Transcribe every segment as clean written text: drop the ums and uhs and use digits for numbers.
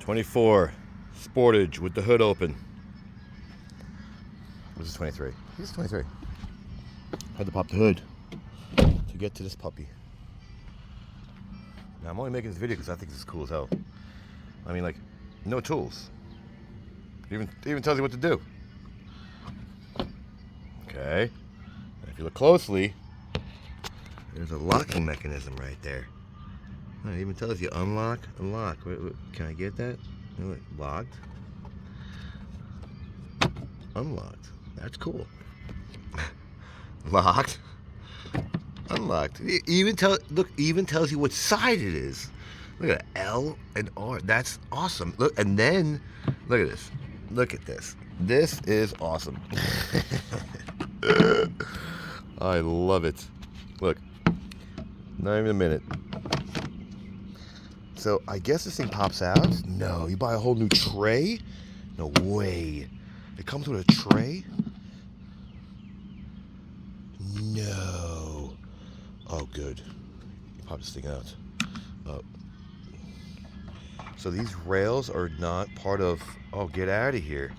24 Sportage with the hood open. This is 23. This is 23. Had to pop the hood to get to this puppy. Now I'm only making this video because I think this is cool as hell. I mean, like, no tools. It even tells you what to do. Okay. And if you look closely, there's a locking mechanism right there. It even tells you unlock, unlock. Wait, can I get that? Wait, locked. Unlocked. That's cool. Locked. Unlocked. It even tells you what side it is. Look at L and R. That's awesome. Look, and then look at this. Look at this. This is awesome. I love it. Look. Not even a minute. So I guess this thing pops out. No, you buy a whole new tray? No way. It comes with a tray? No. Oh, good. You pop this thing out. Oh. So these rails are not part of... Oh, get out of here.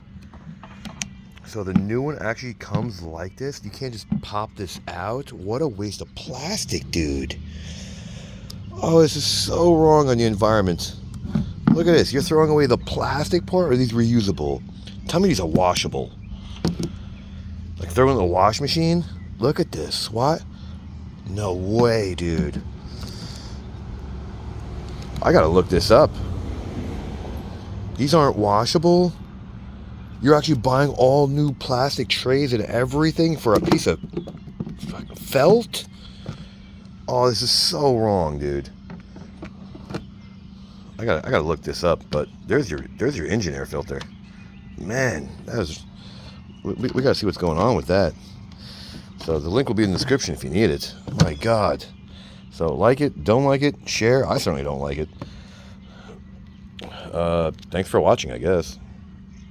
So the new one actually comes like this? You can't just pop this out? What a waste of plastic, dude. Oh, this is so wrong on the environment. Look at this. You're throwing away the plastic part, or are these reusable? Tell me these are washable. Like throw in the wash machine? Look at this. What? No way, dude. I gotta look this up. These aren't washable? You're actually buying all new plastic trays and everything for a piece of felt? Oh, this is so wrong, dude. I gotta look this up, but there's your engine air filter. Man, that was we gotta see what's going on with that. So the link will be in the description if you need it. My God. So like it, don't like it, share. I certainly don't like it. Thanks for watching, I guess.